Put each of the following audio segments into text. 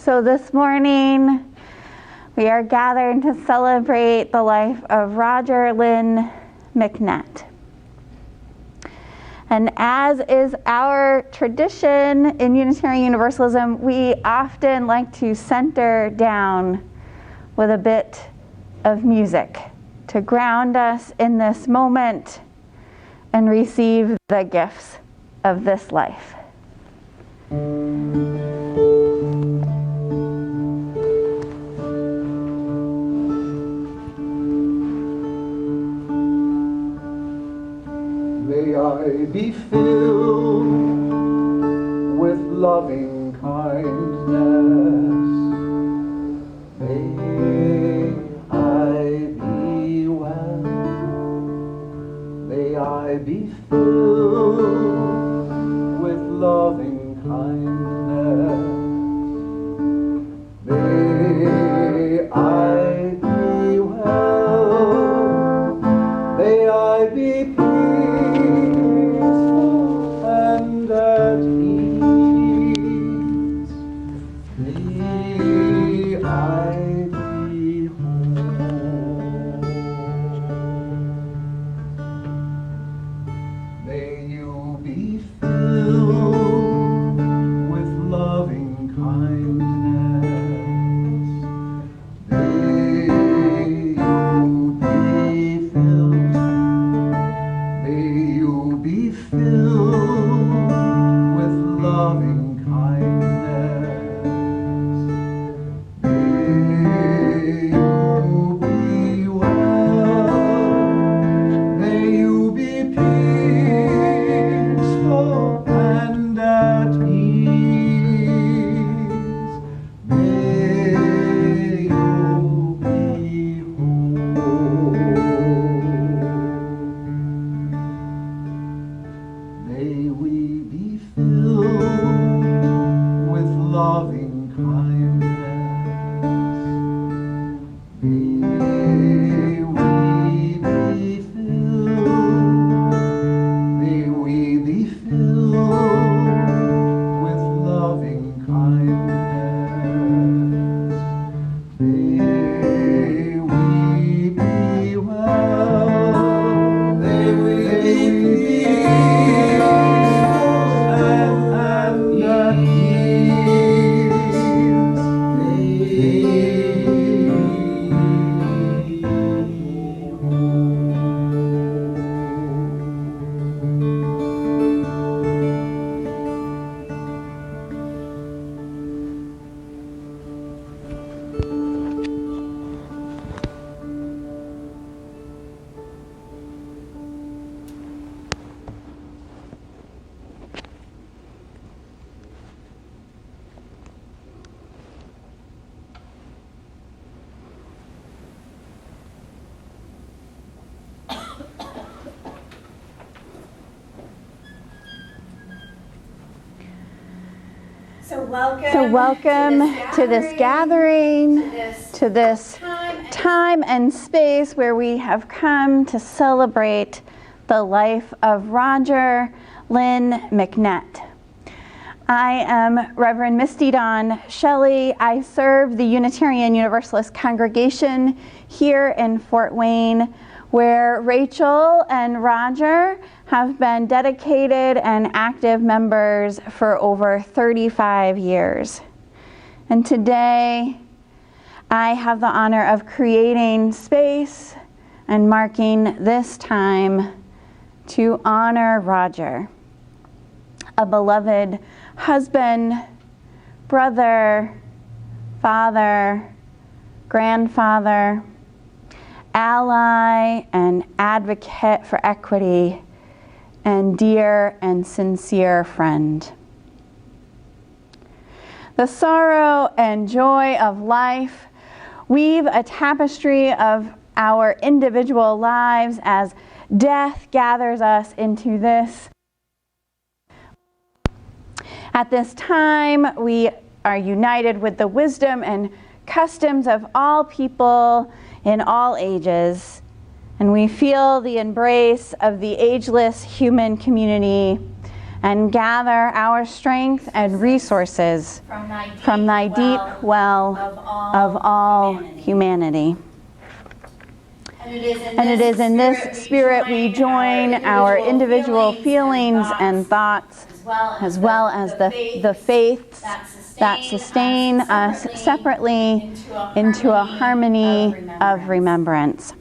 So this morning, we are gathered to celebrate the life of Roger Lynn McNett. And as is our tradition in Unitarian Universalism, we often like to center down with a bit of music to ground us in this moment and receive the gifts of this life. May I be filled with loving kindness. May I be well. May I be filled with loving kindness. May I be well. May I be peaceful and at ease. May I be whole. May you be filled with loving kindness. May you be filled. May you be filled with loving kindness. May you be well. May you be peaceful and at ease. May you be whole. May we be filled with loving kindness. May we be filled. May we be filled with loving kindness. May we be well. May we be peaceful and at ease. May we So welcome to this gathering, to this time and space where we have come to celebrate the life of Roger Lynn McNett. I am Reverend Misty Dawn Shelley. I serve the Unitarian Universalist congregation here in Fort Wayne, where Rachel and Roger have been dedicated and active members for over 35 years. And today, I have the honor of creating space and marking this time to honor Roger, a beloved husband, brother, father, grandfather, ally and advocate for equity, and dear and sincere friend. The sorrow and joy of life weave a tapestry of our individual lives as death gathers us into this. At this time, we are united with the wisdom and customs of all people in all ages, and we feel the embrace of the ageless human community and gather our strength and resources from thy deep well of all humanity. And it is in this spirit we join our individual feelings and thoughts, as well as the faiths that sustain us separately into a harmony of remembrance.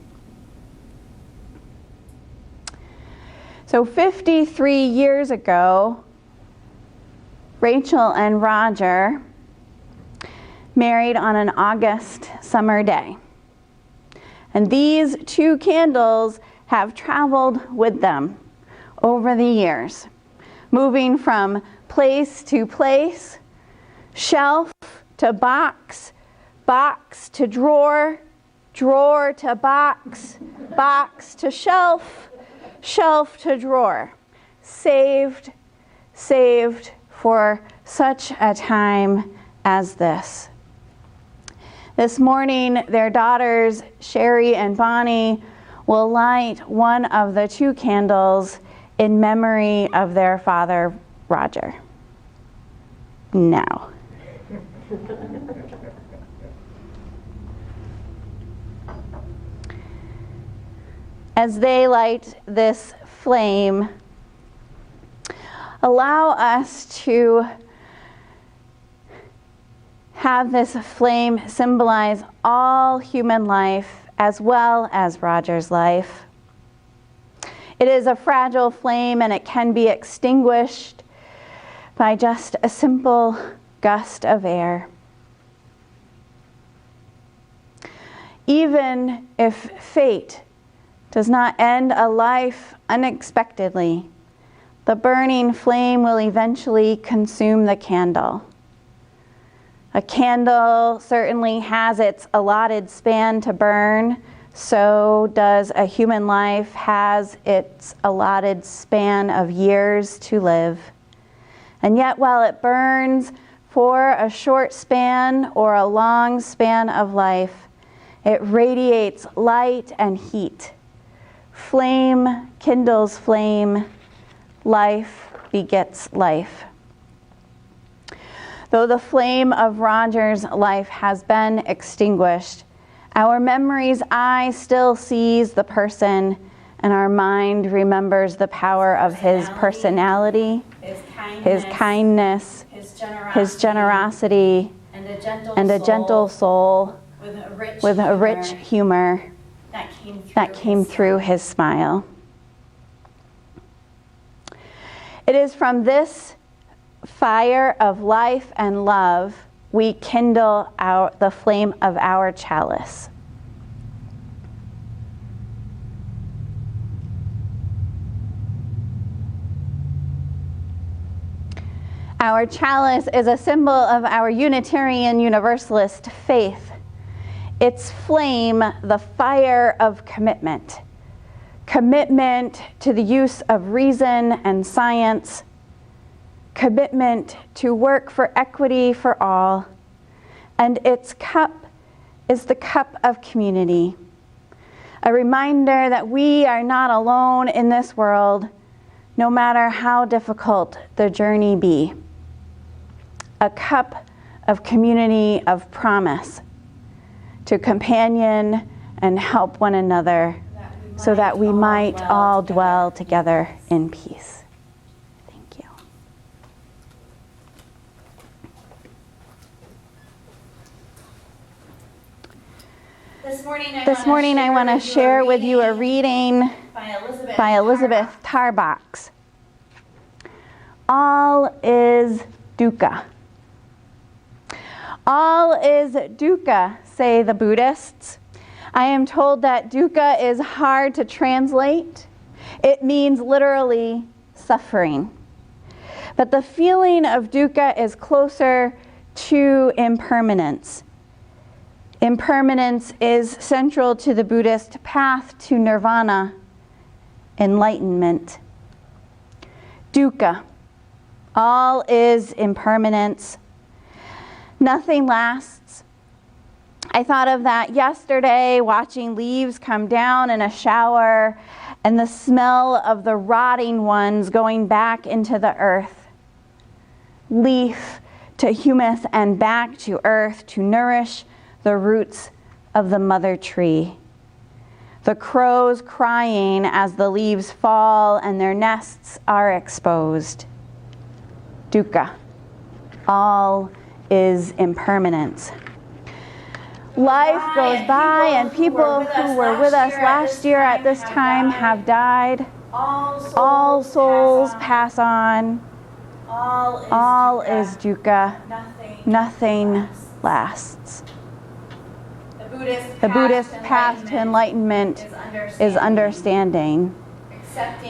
So 53 years ago, Rachel and Roger married on an August summer day. And these two candles have traveled with them over the years, moving from place to place, shelf to box, box to drawer, drawer to box, box to shelf, shelf to drawer, saved for such a time as this. This morning, their daughters, Sherry and Bonnie, will light one of the two candles in memory of their father, Roger. Now. As they light this flame, allow us to have this flame symbolize all human life as well as Roger's life. It is a fragile flame and it can be extinguished by just a simple gust of air. Even if fate does not end a life unexpectedly, the burning flame will eventually consume the candle. A candle certainly has its allotted span to burn, so does a human life has its allotted span of years to live. And yet while it burns for a short span or a long span of life, it radiates light and heat. Flame kindles flame, life begets life. Though the flame of Roger's life has been extinguished, our memory's eye still sees the person, and our mind remembers the power of his personality, his kindness, his generosity, and a gentle soul with a rich humor that came through his smile. It is from this fire of life and love we kindle the flame of our chalice. Our chalice is a symbol of our Unitarian Universalist faith. Its flame, the fire of commitment. Commitment to the use of reason and science. Commitment to work for equity for all. And its cup is the cup of community. A reminder that we are not alone in this world, no matter how difficult the journey be. A cup of community of promise to companion and help one another so that we might all dwell together in peace. Thank you. This morning I want to share with you a reading by Elizabeth Tarbox. All is dukkha. All is dukkha, say the Buddhists. I am told that dukkha is hard to translate. It means literally suffering. But the feeling of dukkha is closer to impermanence. Impermanence is central to the Buddhist path to nirvana, enlightenment. Dukkha. All is impermanence. Nothing lasts. I thought of that yesterday, watching leaves come down in a shower and the smell of the rotting ones going back into the earth. Leaf to humus and back to earth to nourish the roots of the mother tree. The crows crying as the leaves fall and their nests are exposed. Dukkha. All is impermanence. Life goes by and people who were with us last year at this time have died. All souls pass on. All is dukkha. Nothing lasts. The Buddhist path to enlightenment is understanding.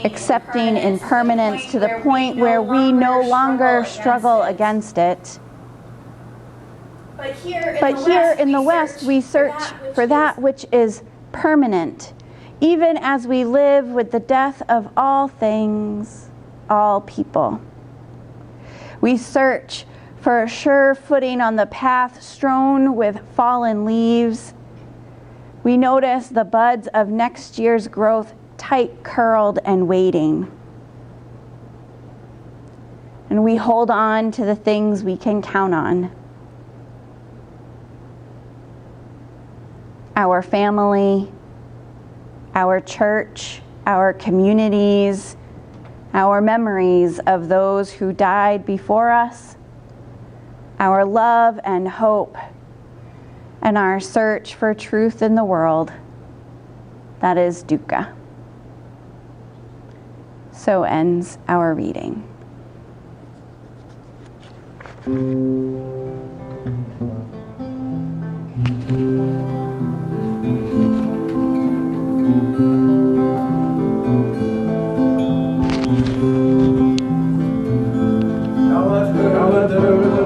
Accepting impermanence to the point where we no longer struggle against it. But here in the West, we search for that which is permanent, even as we live with the death of all things, all people. We search for a sure footing on the path strewn with fallen leaves. We notice the buds of next year's growth tight curled and waiting. And we hold on to the things we can count on. Our family, our church, our communities, our memories of those who died before us, our love and hope, and our search for truth in the world. That is dukkha. So ends our reading.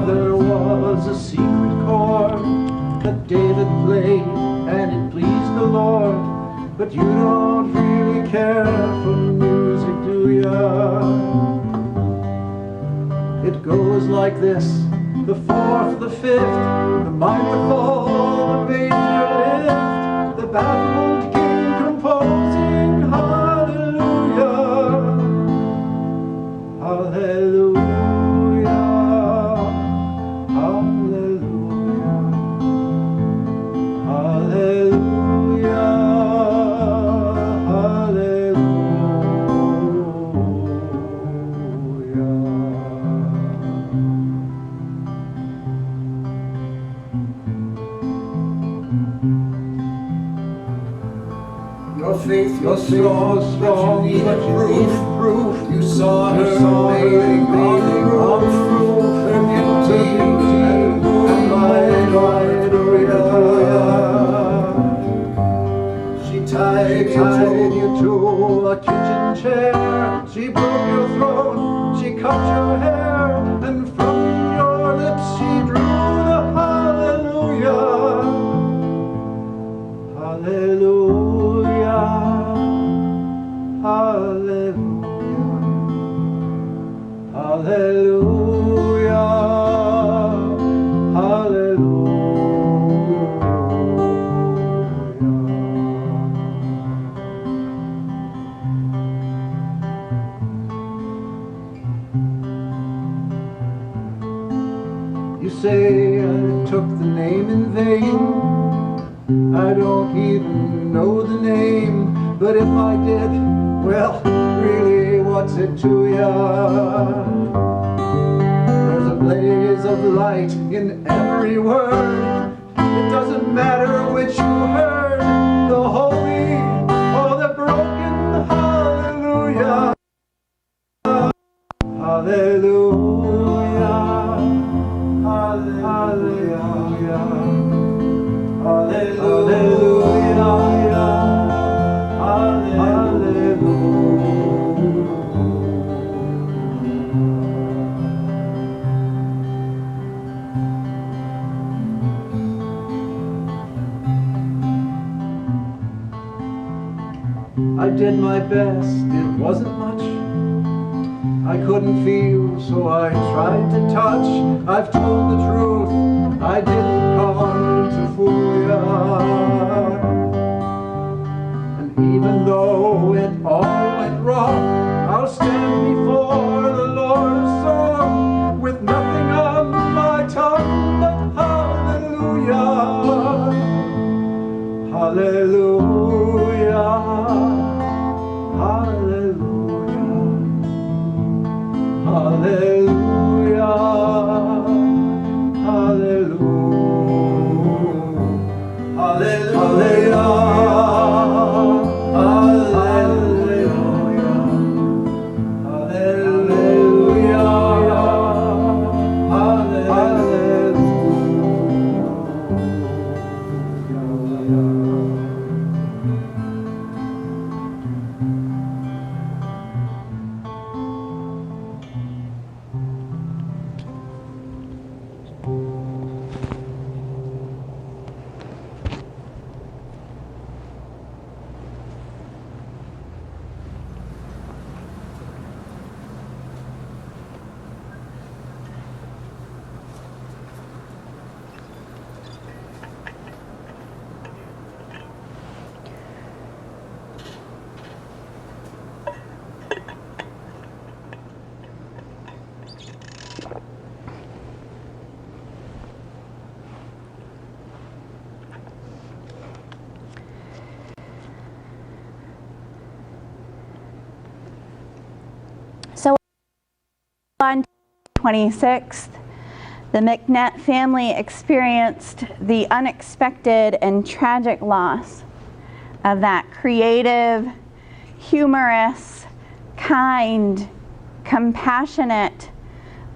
There was a secret chord that David played, and it pleased the Lord. But you don't really care for music, do ya? It goes like this: the fourth, the fifth, the minor fall, the major lift, the baffled king composing hallelujah, hallelujah. Faith was so strong, but you needed proof. You saw her bathing on proof and beauty and light. She tied you to a kitchen chair. She broke your throat, she cut your hair, and from your lips she drew the hallelujah, hallelujah. Hallelujah, hallelujah, hallelujah. You say I took the name in vain. I don't even know the name, but if I did, well, really, what's it to ya? There's a blaze of light in every word. It doesn't matter which you heard, the holy or the broken. Hallelujah, hallelujah, hallelujah, hallelujah. I did my best, it wasn't much. I couldn't feel, so I tried to touch. I've told the truth, I didn't come to fool ya. And even though it all went wrong, I'll stand before the Lord of song with nothing on my tongue but hallelujah, hallelujah, hallelujah, hallelujah, hallelujah, So on 26th, the McNett family experienced the unexpected and tragic loss of that creative, humorous, kind, compassionate,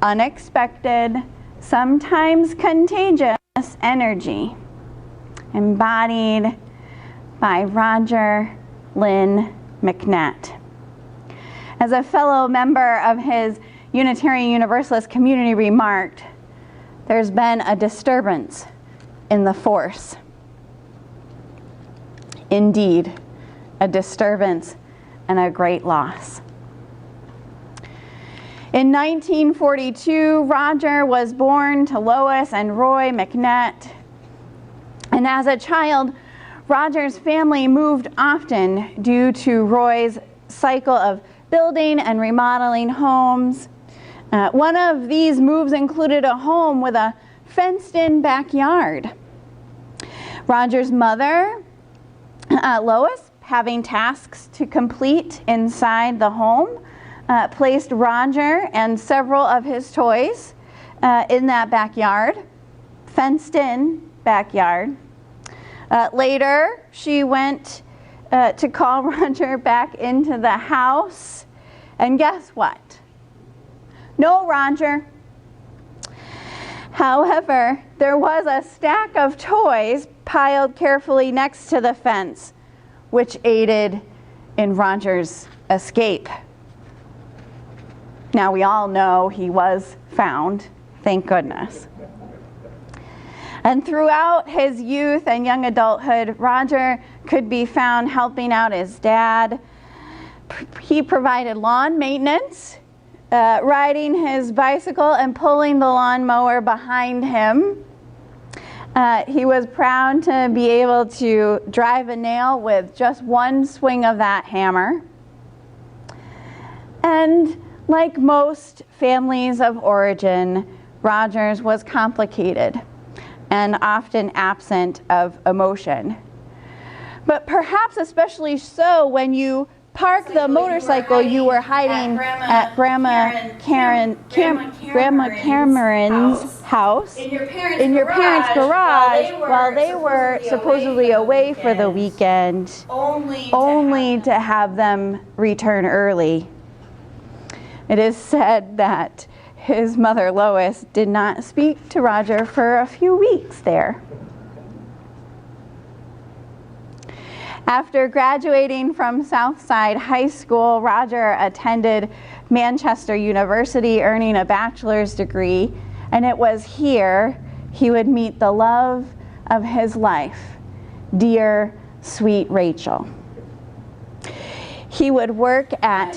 unexpected, sometimes contagious energy embodied by Roger Lynn McNett. As a fellow member of his Unitarian Universalist community remarked, there's been a disturbance in the force. Indeed, a disturbance and a great loss. In 1942, Roger was born to Lois and Roy McNett. And as a child, Roger's family moved often due to Roy's cycle of building and remodeling homes. One of these moves included a home with a fenced-in backyard. Roger's mother, Lois, having tasks to complete inside the home, placed Roger and several of his toys in that backyard, fenced-in backyard. Later, she went to call Roger back into the house, and guess what? No Roger. However, there was a stack of toys piled carefully next to the fence, which aided in Roger's escape. Now, we all know he was found, thank goodness. And throughout his youth and young adulthood, Roger could be found helping out his dad. He provided lawn maintenance, riding his bicycle and pulling the lawnmower behind him. He was proud to be able to drive a nail with just one swing of that hammer. And like most families of origin, Roger's was complicated and often absent of emotion. But perhaps especially so when you park the motorcycle you were hiding at Grandma Cameron's house in your parents' garage while they were supposedly away for the weekend, only to have them return early. It is said that his mother, Lois, did not speak to Roger for a few weeks there. After graduating from Southside High School, Roger attended Manchester University, earning a bachelor's degree, and it was here he would meet the love of his life, dear, sweet Rachel. He would work at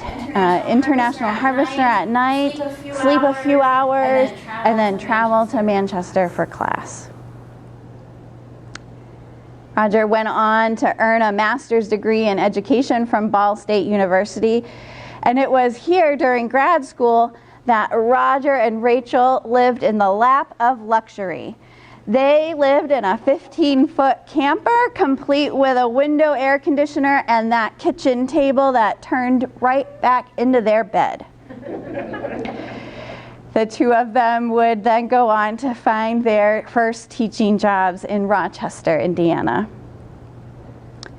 International Harvester at night, sleep a few hours, and then travel to Manchester for class. Roger went on to earn a master's degree in education from Ball State University, and it was here during grad school that Roger and Rachel lived in the lap of luxury. They lived in a 15-foot camper, complete with a window air conditioner and that kitchen table that turned right back into their bed. The two of them would then go on to find their first teaching jobs in Rochester, Indiana.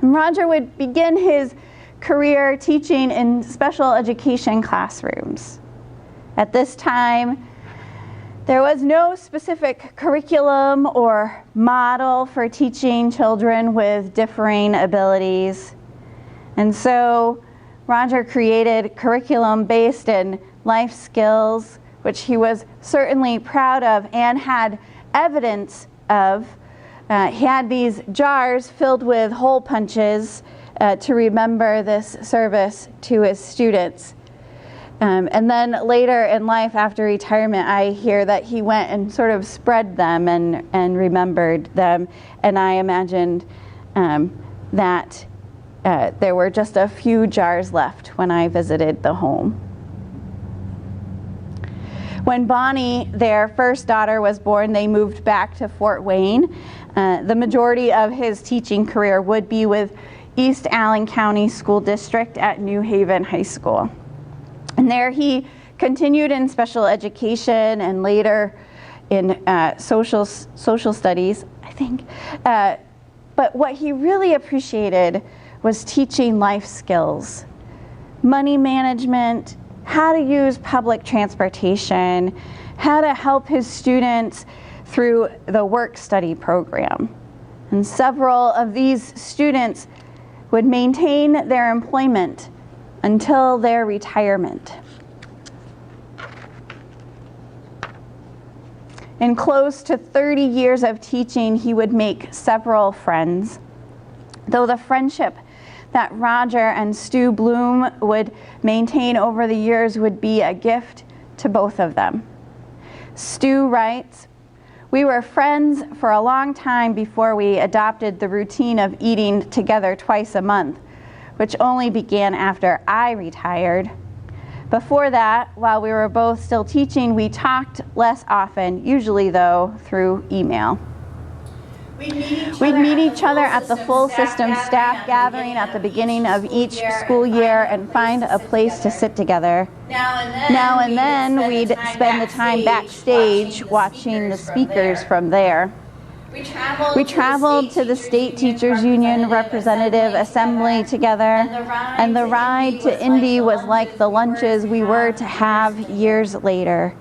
And Roger would begin his career teaching in special education classrooms. At this time, there was no specific curriculum or model for teaching children with differing abilities. And so Roger created curriculum based in life skills, which he was certainly proud of and had evidence of. He had these jars filled with hole punches to remember this service to his students. And then later in life, after retirement, I hear that he went and sort of spread them and remembered them. And I imagined that there were just a few jars left when I visited the home. When Bonnie, their first daughter, was born, they moved back to Fort Wayne. The majority of his teaching career would be with East Allen County School District at New Haven High School. And there he continued in special education and later in social studies, I think. But what he really appreciated was teaching life skills, money management, how to use public transportation, how to help his students through the work-study program. And several of these students would maintain their employment until their retirement. In close to 30 years of teaching, he would make several friends, though the friendship that Roger and Stu Bloom would maintain over the years would be a gift to both of them. Stu writes, "We were friends for a long time before we adopted the routine of eating together twice a month, which only began after I retired. Before that, while we were both still teaching, we talked less often, usually though through email. We'd meet each other at the full system staff gathering at the beginning of each school year and find a place to sit together. Now and then we'd spend the time backstage watching the speakers from there. We traveled to the State Teachers Union Representative Assembly together, and the ride to Indy was like the lunches we were to have years later.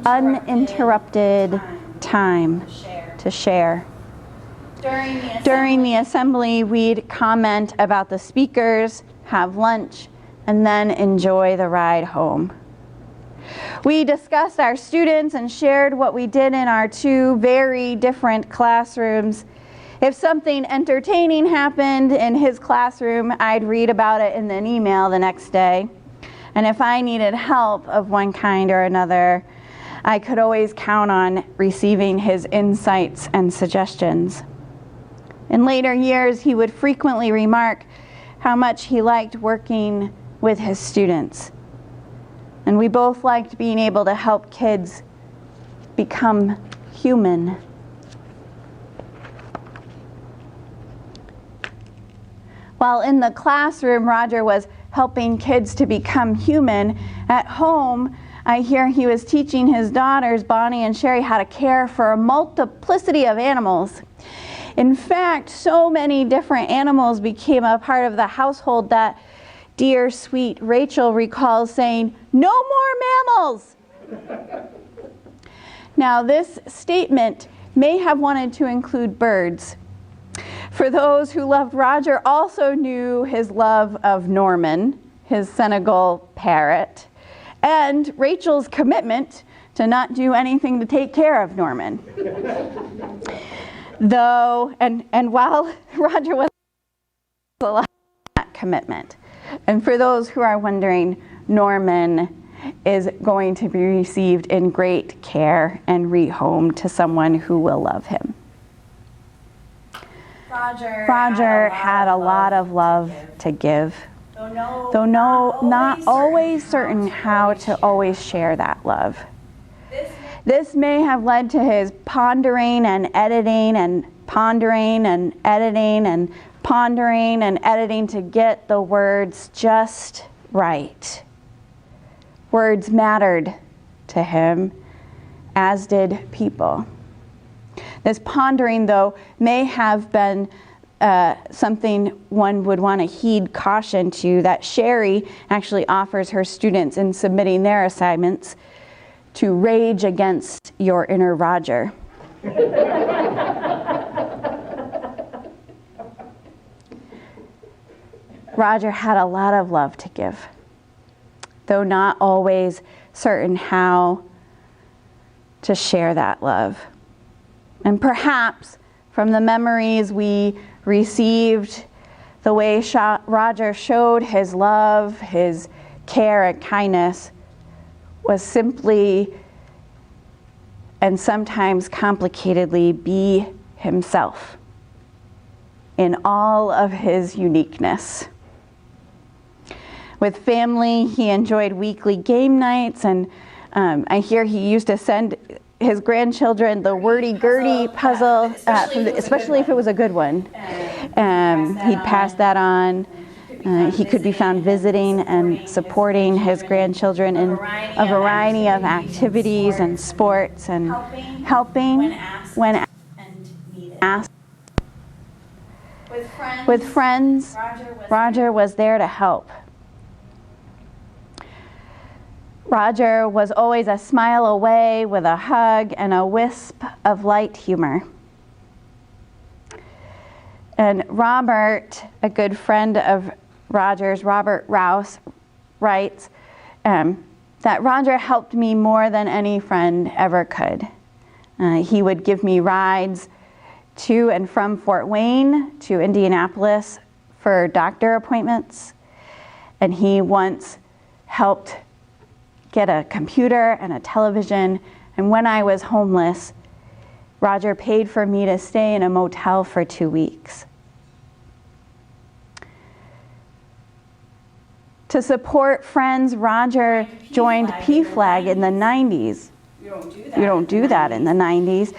Uninterrupted time to share. During the assembly, we'd comment about the speakers, have lunch, and then enjoy the ride home. We discussed our students and shared what we did in our two very different classrooms. If something entertaining happened in his classroom, I'd read about it in an email the next day. And if I needed help of one kind or another, I could always count on receiving his insights and suggestions. In later years, he would frequently remark how much he liked working with his students. And we both liked being able to help kids become human. While in the classroom, Roger was helping kids to become human. At home, I hear he was teaching his daughters, Bonnie and Sherry, how to care for a multiplicity of animals. In fact, so many different animals became a part of the household that dear, sweet Rachel recalls saying, "No more mammals!" Now, this statement may have wanted to include birds. For those who loved Roger also knew his love of Norman, his Senegal parrot, and Rachel's commitment to not do anything to take care of Norman. Though, and while Roger was a lot of that commitment. And for those who are wondering, Norman is going to be received in great care and rehomed to someone who will love him. Roger had a lot of love to give, though not always certain how to always share that love. This may have led to his pondering and editing and pondering and editing and pondering and editing to get the words just right. Words mattered to him, as did people. This pondering, though, may have been something one would want to heed caution to, that Sherry actually offers her students in submitting their assignments to rage against your inner Roger. Roger had a lot of love to give, though not always certain how to share that love. And perhaps from the memories we received, the way Roger showed his love, his care and kindness was simply and sometimes complicatedly be himself in all of his uniqueness. With family, he enjoyed weekly game nights, and I hear he used to send his grandchildren the wordy-gurdy puzzle, especially if it was a good one. He'd pass that on. He could be found visiting and supporting his grandchildren in a variety of activities and sports, and helping when asked. With friends, Roger was there to help. Roger was always a smile away with a hug and a wisp of light humor. And Robert, a good friend of Roger's, Robert Rouse, writes that Roger helped me more than any friend ever could. He would give me rides to and from Fort Wayne to Indianapolis for doctor appointments. And he once helped get a computer and a television, and when I was homeless, Roger paid for me to stay in a motel for 2 weeks. To support friends, Roger joined PFLAG in the 90s. You don't do that in the 90s.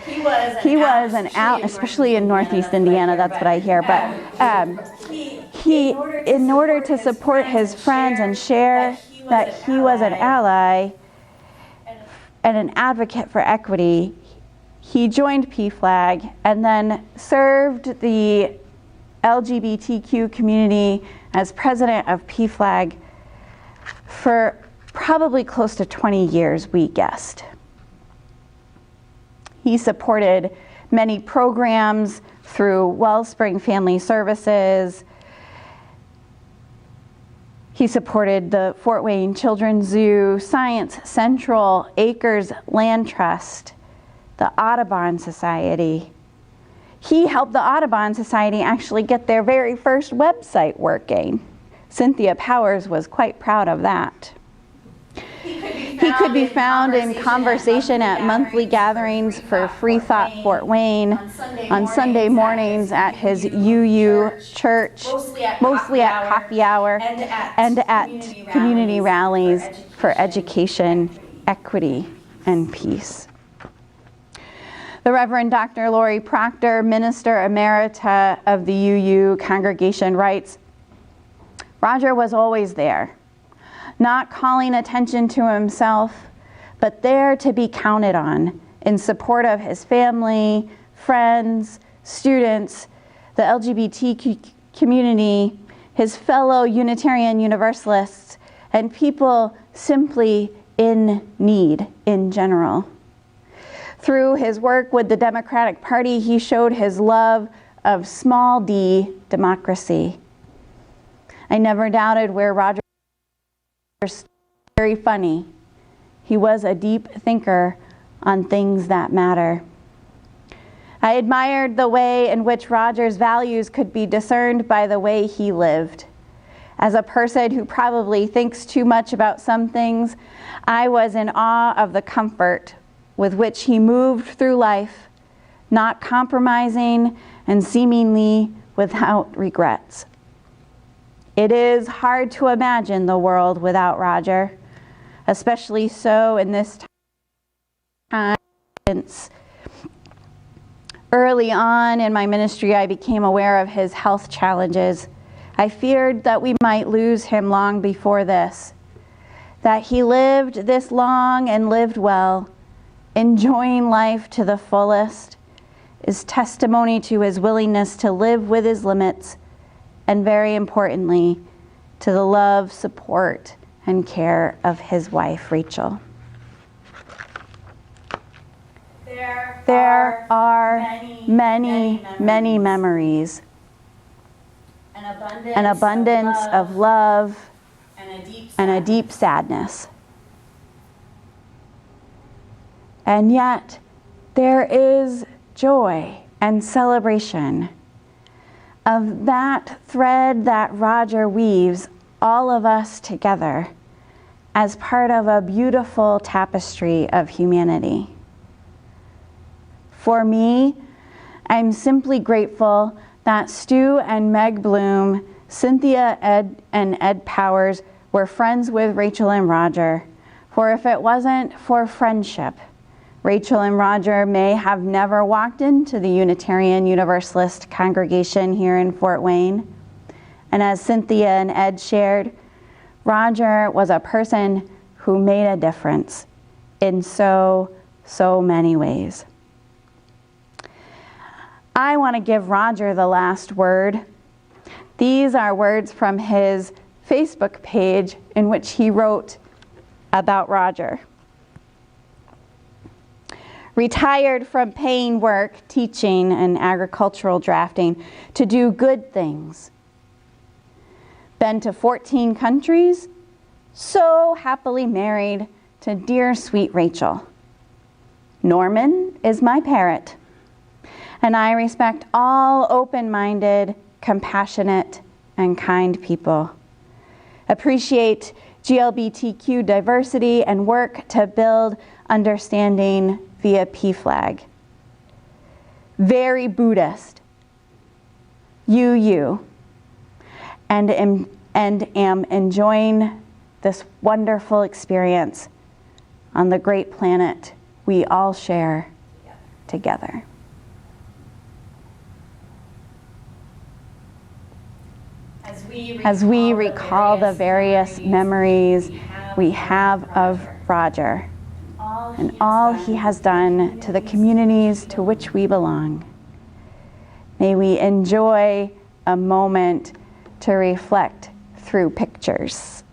He was an ally, especially in Northeast Indiana, that's what I hear, but he, in order to support his friends and share that he was an ally and an advocate for equity, he joined PFLAG and then served the LGBTQ community as president of PFLAG for probably close to 20 years, we guessed. He supported many programs through Wellspring Family Services. He supported the Fort Wayne Children's Zoo, Science Central, Acres Land Trust, the Audubon Society. He helped the Audubon Society actually get their very first website working. Cynthia Powers was quite proud of that. He could be found in conversation at monthly gatherings for Free Thought Fort Wayne, on Sunday mornings at his UU church, mostly at coffee hour, and at community rallies for education, equity, and peace. The Reverend Dr. Lori Proctor, Minister Emerita of the UU congregation, writes, Roger was always there, not calling attention to himself, but there to be counted on in support of his family, friends, students, the LGBT community, his fellow Unitarian Universalists, and people simply in need in general. Through his work with the Democratic Party, he showed his love of small d democracy. I never doubted where Roger was very funny. He was a deep thinker on things that matter. I admired the way in which Roger's values could be discerned by the way he lived. As a person who probably thinks too much about some things, I was in awe of the comfort with which he moved through life, not compromising, and seemingly without regrets. It is hard to imagine the world without Roger, especially so in this time. Early on in my ministry, I became aware of his health challenges. I feared that we might lose him long before this, that he lived this long and lived well, enjoying life to the fullest, is testimony to his willingness to live with his limits, and very importantly, to the love, support, and care of his wife, Rachel. There are many memories. An abundance of love and a deep sadness. And yet, there is joy and celebration of that thread that Roger weaves all of us together as part of a beautiful tapestry of humanity. For me, I'm simply grateful that Stu and Meg Bloom, Cynthia and Ed Powers were friends with Rachel and Roger, for if it wasn't for friendship, Rachel and Roger may have never walked into the Unitarian Universalist congregation here in Fort Wayne. And as Cynthia and Ed shared, Roger was a person who made a difference in so many ways. I want to give Roger the last word. These are words from his Facebook page in which he wrote about Roger. Retired from paying work, teaching, and agricultural drafting to do good things. Been to 14 countries, so happily married to dear sweet Rachel. Norman is my parrot, and I respect all open-minded, compassionate, and kind people. Appreciate GLBTQ diversity and work to build understanding via PFLAG. Very Buddhist. You. And am enjoying this wonderful experience on the great planet we all share together. As we recall the various memories we have of Roger and all he has done to the communities to which we belong, may we enjoy a moment to reflect through pictures.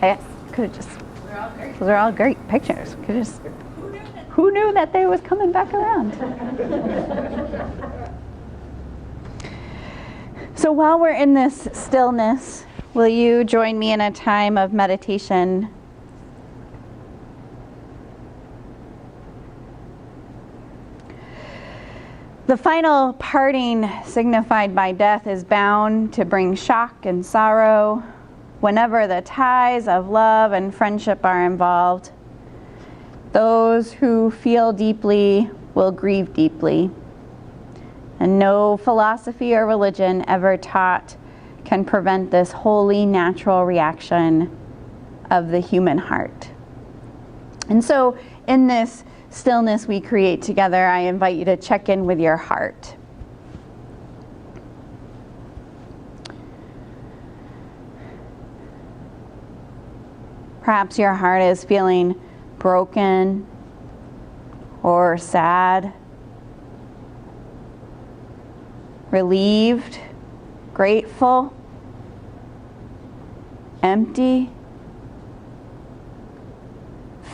I could have just. Those are all great pictures. Could just. Who knew that day was coming back around? So while we're in this stillness, will you join me in a time of meditation? The final parting signified by death is bound to bring shock and sorrow whenever the ties of love and friendship are involved. Those who feel deeply will grieve deeply. And no philosophy or religion ever taught can prevent this wholly natural reaction of the human heart. And so in this stillness we create together, I invite you to check in with your heart. Perhaps your heart is feeling broken or sad, relieved, grateful, empty,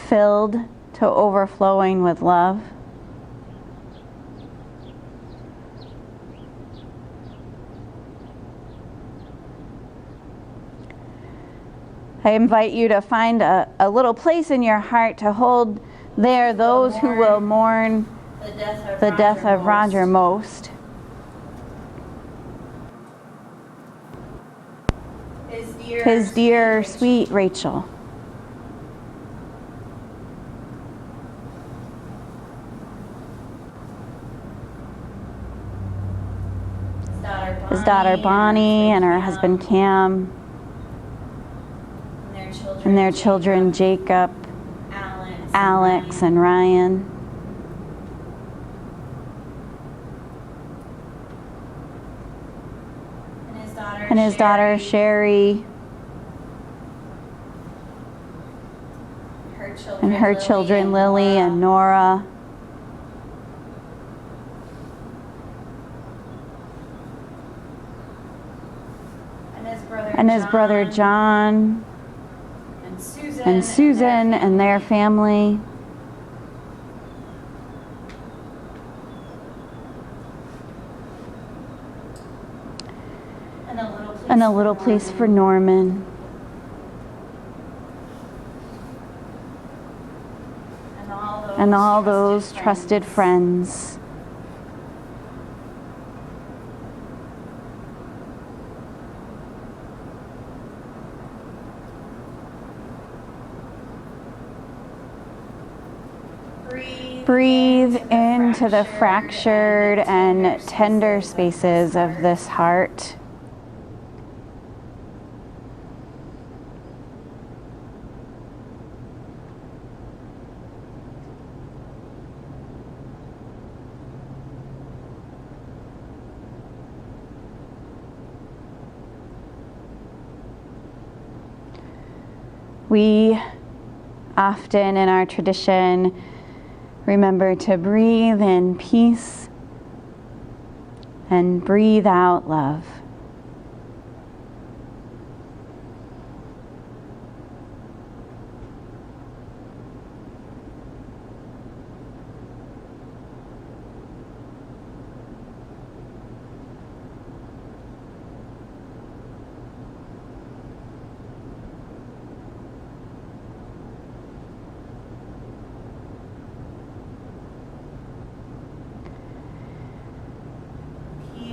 filled to overflowing with love. I invite you to find a little place in your heart to hold there those who will mourn the death of Roger most. His dear, sweet Rachel. His daughter Bonnie and her husband Cam. And their children Jacob, Alex and Ryan. And his daughter Sherry. And her children Lily and Nora. And his brother John. And Susan and their family. And a little place for Norman. And all those trusted friends. Breathe into the fractured and tender spaces of this heart. We often in our tradition remember to breathe in peace and breathe out love.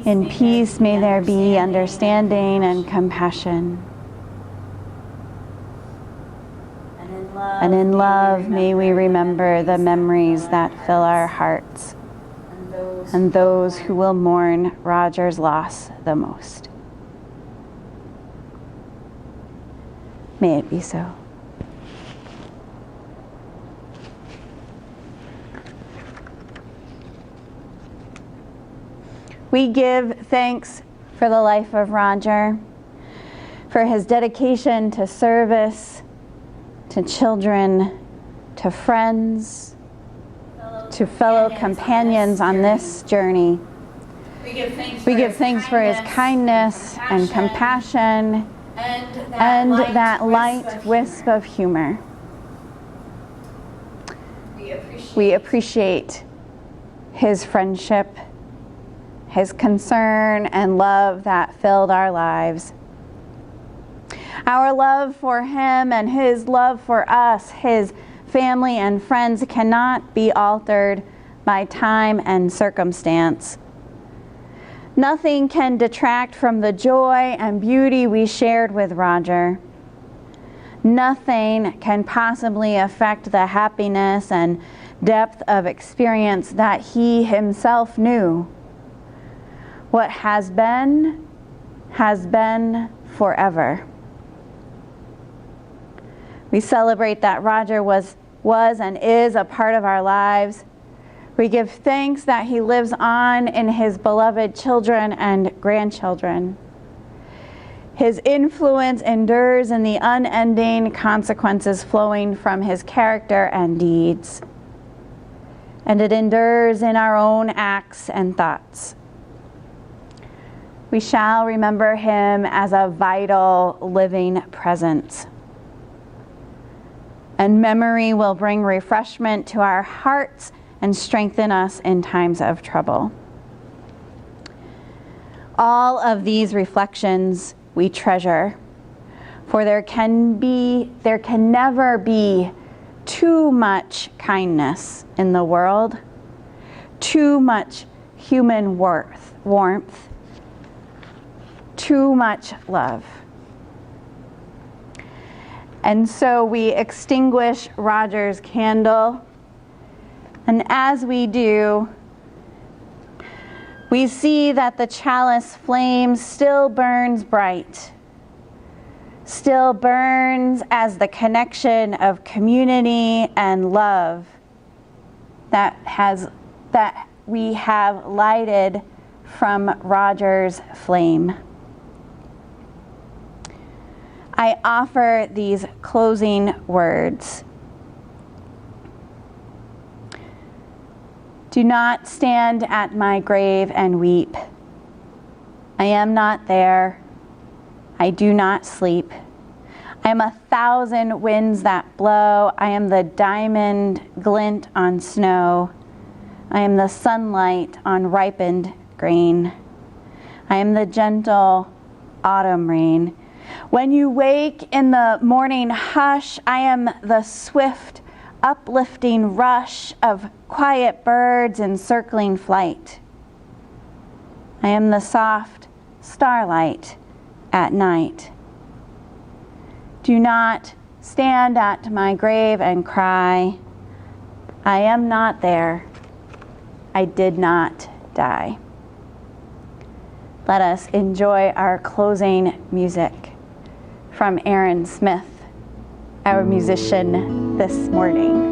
In peace may there be understanding and compassion. And in love may we remember the memories that fill our hearts and those who will mourn Roger's loss the most. May it be so. We give thanks for the life of Roger, for his dedication to service, to children, to friends, to fellow companions on this journey. We give thanks for his kindness and compassion, and that light wisp of humor. We appreciate his friendship, his concern and love that filled our lives. Our love for him and his love for us, his family and friends, cannot be altered by time and circumstance. Nothing can detract from the joy and beauty we shared with Roger. Nothing can possibly affect the happiness and depth of experience that he himself knew. What has been forever. We celebrate that Roger was and is a part of our lives. We give thanks that he lives on in his beloved children and grandchildren. His influence endures in the unending consequences flowing from his character and deeds. And it endures in our own acts and thoughts. We shall remember him as a vital, living presence. And memory will bring refreshment to our hearts and strengthen us in times of trouble. All of these reflections we treasure, for there can never be too much kindness in the world, too much human warmth, too much love. And so we extinguish Roger's candle, and as we do, we see that the chalice flame still burns bright, still burns as the connection of community and love that we have lighted from Roger's flame. I offer these closing words. Do not stand at my grave and weep. I am not there. I do not sleep. I am 1,000 winds that blow. I am the diamond glint on snow. I am the sunlight on ripened grain. I am the gentle autumn rain. When you wake in the morning hush, I am the swift, uplifting rush of quiet birds in circling flight. I am the soft starlight at night. Do not stand at my grave and cry. I am not there. I did not die. Let us enjoy our closing music from Aaron Smith, our musician this morning.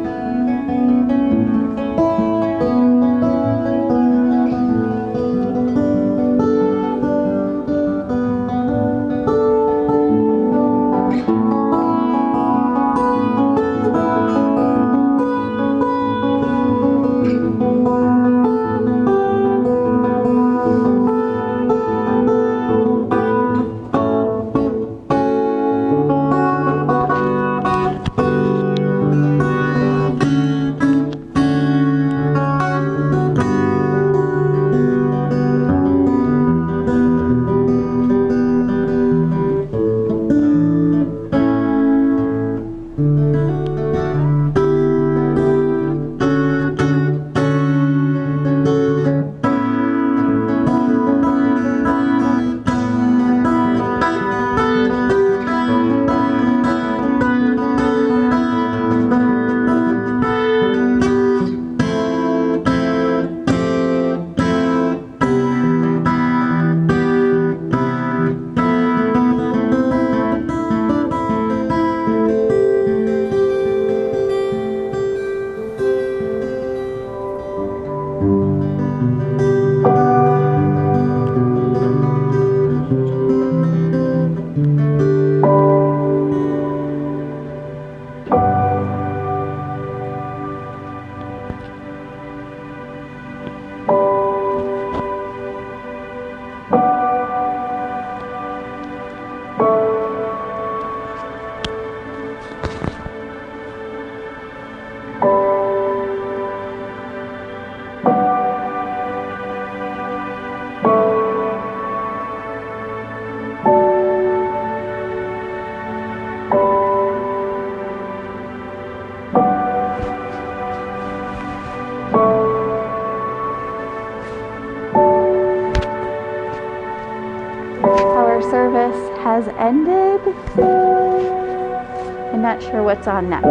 I'm not sure what's on next.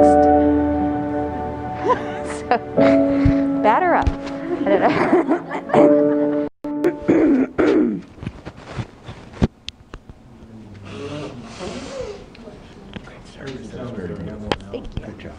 So, batter up. I don't know. Thank you. Good job.